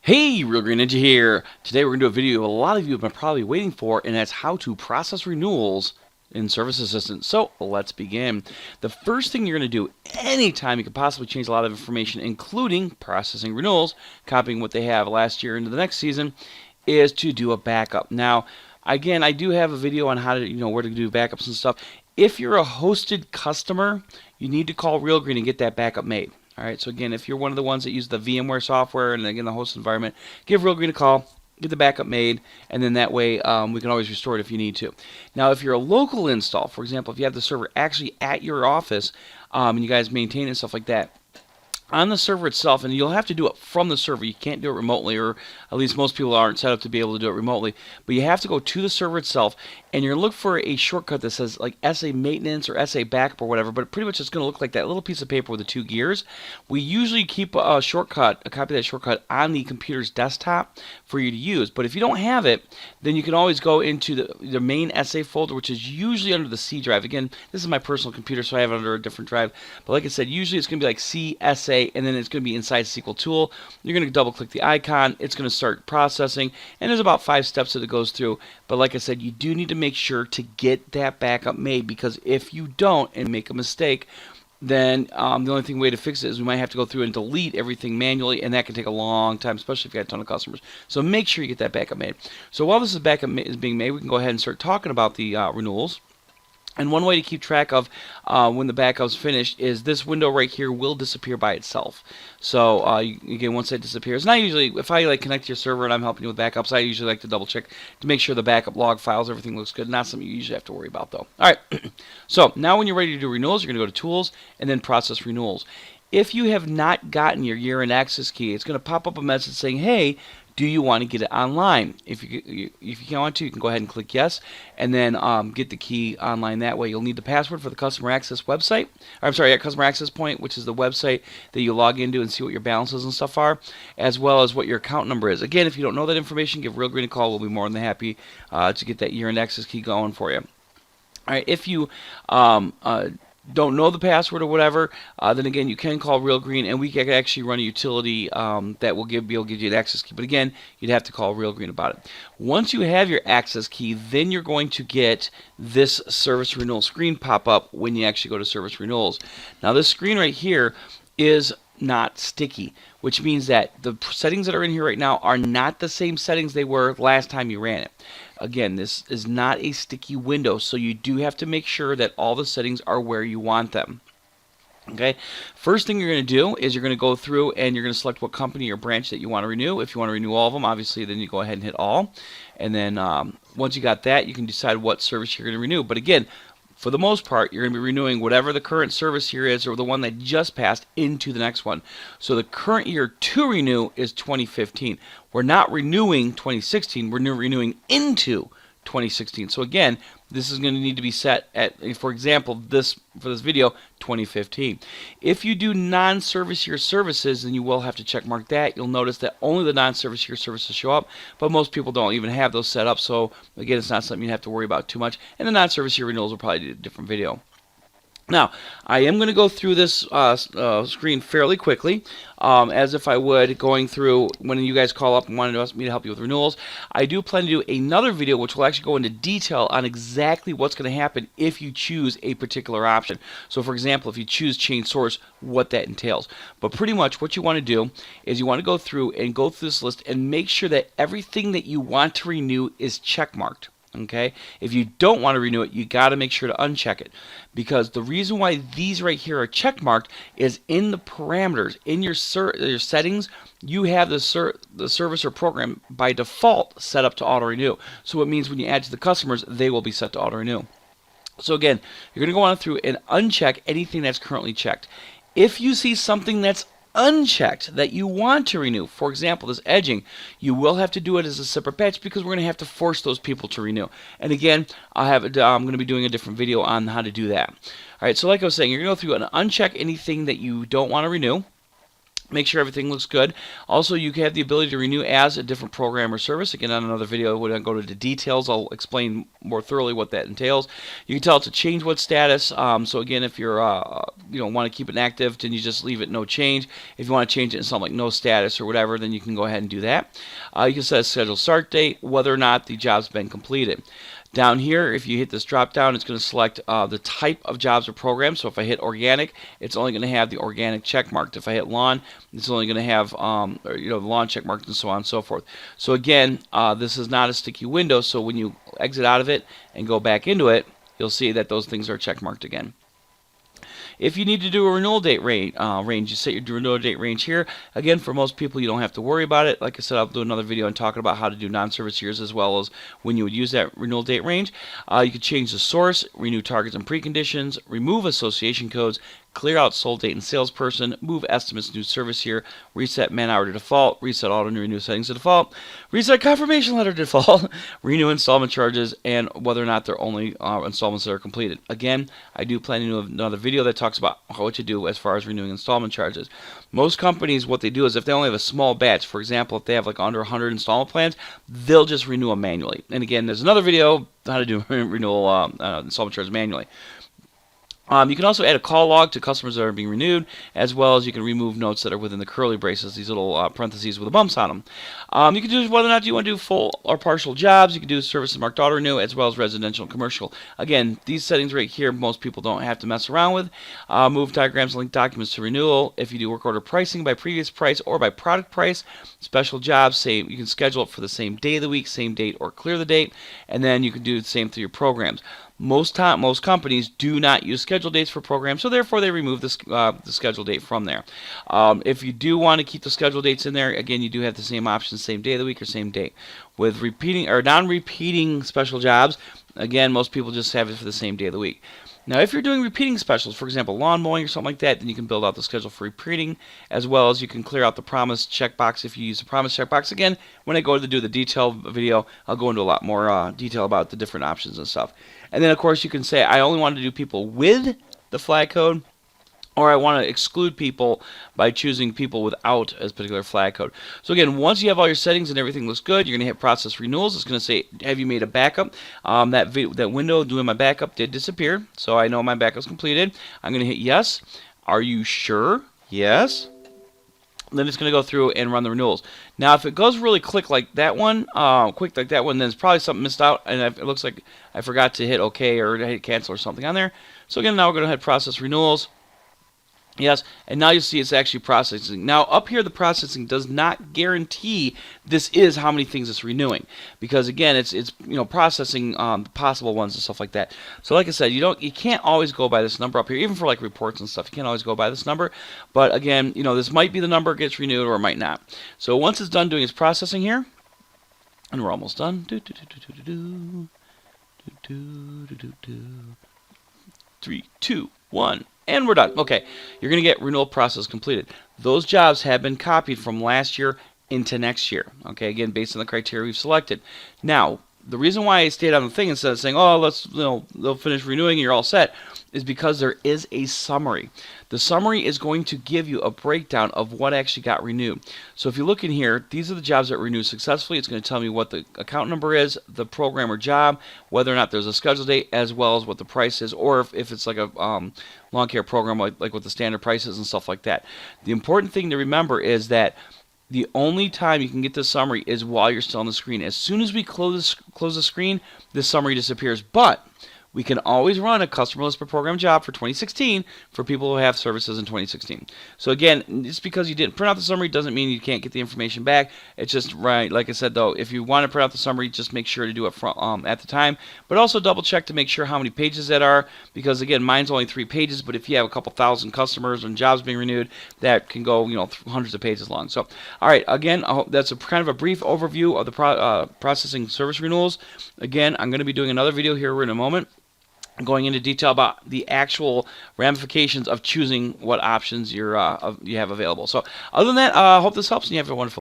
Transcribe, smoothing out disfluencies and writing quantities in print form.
Hey, Real Green Ninja here. Today we're going to do a video a lot of you have been probably waiting for, and that's how to process renewals in Service Assistant. So let's begin. The first thing you're going to do anytime you can possibly change a lot of information, including processing renewals, copying what they have last year into the next season, is to do a backup. Now, again, I do have a video on how to, where to do backups and stuff. If you're a hosted customer, you need to call Real Green and get that backup made. All right, so again, if you're one of the ones that use the VMware software and again the host environment, give Real Green a call, get the backup made, and then that way we can always restore it if you need to. Now, if you're a local install, for example, if you have the server actually at your office and you guys maintain it and stuff like that, on the server itself, and you'll have to do it from the server. You can't do it remotely, or at least most people aren't set up to be able to do it remotely. But you have to go to the server itself, and you're going to look for a shortcut that says like SA maintenance or SA backup or whatever, but pretty much it's going to look like that little piece of paper with the two gears. We usually keep a shortcut, a copy of that shortcut on the computer's desktop for you to use. But if you don't have it, then you can always go into the main SA folder, which is usually under the C drive. Again, this is my personal computer, so I have it under a different drive. But like I said, usually it's going to be like CSA, and then it's going to be inside SQL Tool. You're going to double click the icon. It's going to start processing, and there's about 5 steps that it goes through. But like I said, you do need to make sure to get that backup made, because if you don't and make a mistake, then the only way to fix it is we might have to go through and delete everything manually, and that can take a long time, especially if you got a ton of customers. So make sure you get that backup made. So while this backup is being made, we can go ahead and start talking about the renewals. And one way to keep track of when the backup's finished is this window right here will disappear by itself. So again, once that disappears, and I usually, if I connect to your server and I'm helping you with backups, I usually like to double check to make sure the backup log files, everything looks good. Not something you usually have to worry about though. All right, so now when you're ready to do renewals, you're going to go to Tools and then Process Renewals. If you have not gotten your year-end access key, it's going to pop up a message saying, hey, do you want to get it online? If you want to, you can go ahead and click yes, and then get the key online that way. You'll need the password for the customer access website. Or, I'm sorry, customer access point, which is the website that you log into and see what your balances and stuff are, as well as what your account number is. Again, if you don't know that information, give Real Green a call. We'll be more than happy to get that year-end access key going for you. All right, if you don't know the password or whatever, then again, you can call Real Green, and we can actually run a utility that will be able to give you an access key. But again, you'd have to call Real Green about it. Once you have your access key, then you're going to get this service renewal screen pop up when you actually go to service renewals. Now, this screen right here is not sticky, which means that the settings that are in here right now are not the same settings they were last time you ran it. Again, this is not a sticky window, so you do have to make sure that all the settings are where you want them. Okay, first thing you're going to do is you're going to go through and you're going to select what company or branch that you want to renew. If you want to renew all of them, obviously, then you go ahead and hit all. And then once you got that, you can decide what service you're going to renew. But again, for the most part, you're going to be renewing whatever the current service year is or the one that just passed into the next one. So the current year to renew is 2015. We're not renewing 2016. We're renewing into 2016. So again, this is going to need to be set at, for example, for this video, 2015. If you do non-service year services, then you will have to check mark that. You'll notice that only the non-service year services show up, but most people don't even have those set up. So again, it's not something you have to worry about too much. And the non-service year renewals will probably do a different video. Now, I am going to go through this screen fairly quickly, as if I would going through when you guys call up and wanted me to help you with renewals. I do plan to do another video which will actually go into detail on exactly what's going to happen if you choose a particular option. So, for example, if you choose change source, what that entails. But pretty much what you want to do is you want to go through this list and make sure that everything that you want to renew is checkmarked. Okay, if you don't want to renew it, you got to make sure to uncheck it, because the reason why these right here are check marked is in the parameters in your settings. You have the service or program by default set up to auto renew. So it means when you add to the customers, they will be set to auto renew. So again, you're going to go on through and uncheck anything that's currently checked. If you see something that's unchecked that you want to renew, for example, this edging, you will have to do it as a separate batch, because we're going to have to force those people to renew. And again, I'm going to be doing a different video on how to do that. All right, so like I was saying, you're going to go through and uncheck anything that you don't want to renew. Make sure everything looks good. Also, you have the ability to renew as a different program or service. Again, on another video, when I go to the details, I'll explain more thoroughly what that entails. You can tell it to change what status. So again, if you're want to keep it active, then you just leave it no change. If you want to change it in something like no status or whatever, then you can go ahead and do that. You can set a scheduled start date, whether or not the job's been completed. Down here, if you hit this drop down, it's going to select the type of jobs or programs. So if I hit organic, it's only going to have the organic check marked. If I hit lawn, it's only going to have the lawn check marked, and so on and so forth. So again, this is not a sticky window. So when you exit out of it and go back into it, you'll see that those things are check marked again. If you need to do a renewal date range, you set your renewal date range here. Again, for most people, you don't have to worry about it. Like I said, I'll do another video on talking about how to do non-service years as well as when you would use that renewal date range. You can change the source, renew targets and preconditions, remove association codes, clear out sold date and salesperson, move estimates new service year, reset man hour to default, reset auto and renew settings to default, reset confirmation letter to default, renew installment charges, and whether or not they're only installments that are completed. Again, I do plan to do another video that talks about what to do as far as renewing installment charges. Most companies, what they do is if they only have a small batch, for example, if they have like under 100 installment plans, they'll just renew them manually. And again, there's another video on how to do renewal installment charges manually. You can also add a call log to customers that are being renewed, as well as you can remove notes that are within the curly braces, these little parentheses with the bumps on them. You can do whether or not you want to do full or partial jobs. You can do services marked auto renew, as well as residential and commercial. Again, these settings right here, most people don't have to mess around with. Move diagrams, link documents to renewal. If you do work order pricing by previous price or by product price, special jobs, say you can schedule it for the same day of the week, same date, or clear the date, and then you can do the same through your programs. Most companies do not use schedule dates for programs, so therefore they remove the schedule date from there. If you do want to keep the schedule dates in there, again, you do have the same options, same day of the week or same date. With repeating or non-repeating special jobs, again, most people just have it for the same day of the week. Now, if you're doing repeating specials, for example, lawn mowing or something like that, then you can build out the schedule for repeating, as well as you can clear out the promise checkbox if you use the promise checkbox. Again, when I go to do the detailed video, I'll go into a lot more detail about the different options and stuff. And then, of course, you can say, I only want to do people with the flag code, or I want to exclude people by choosing people without a particular flag code. So again, once you have all your settings and everything looks good, you're going to hit Process Renewals. It's going to say, have you made a backup? That window doing my backup did disappear, so I know my backup's completed. I'm going to hit Yes. Are you sure? Yes. Then it's going to go through and run the renewals. Now, if it goes really quick like that one, then it's probably something missed out, and it looks like I forgot to hit OK or hit cancel or something on there. So again, now we're going to hit Process Renewals. Yes, and now you see it's actually processing. Now, up here, the processing does not guarantee this is how many things it's renewing, because again, it's processing possible ones and stuff like that. So, like I said, you can't always go by this number up here, even for like reports and stuff. You can't always go by this number, but again, this might be the number it gets renewed or it might not. So once it's done doing its processing here, and we're almost done. 3, 2, 1. And we're done. Okay, you're going to get renewal process completed. Those jobs have been copied from last year into next year. Okay, again, based on the criteria we've selected. Now, the reason why I stayed on the thing instead of saying, oh, they'll finish renewing and you're all set, is because there is a summary. The summary is going to give you a breakdown of what actually got renewed. So if you look in here, these are the jobs that renewed successfully. It's going to tell me what the account number is, the program or job, whether or not there's a schedule date, as well as what the price is, or if it's like a lawn care program, like with the standard prices and stuff like that. The important thing to remember is that the only time you can get this summary is while you're still on the screen. As soon as we close the screen, this summary disappears. But we can always run a customer list per program job for 2016 for people who have services in 2016. So again, just because you didn't print out the summary doesn't mean you can't get the information back. It's just right, like I said though, if you want to print out the summary, just make sure to do it at the time. But also double check to make sure how many pages that are, because again, mine's only 3 pages, but if you have a couple thousand customers and jobs being renewed, that can go hundreds of pages long. So all right, again, I hope that's kind of a brief overview of the processing service renewals. Again, I'm going to be doing another video here in a moment, going into detail about the actual ramifications of choosing what options you have available. So other than that, I hope this helps and you have a wonderful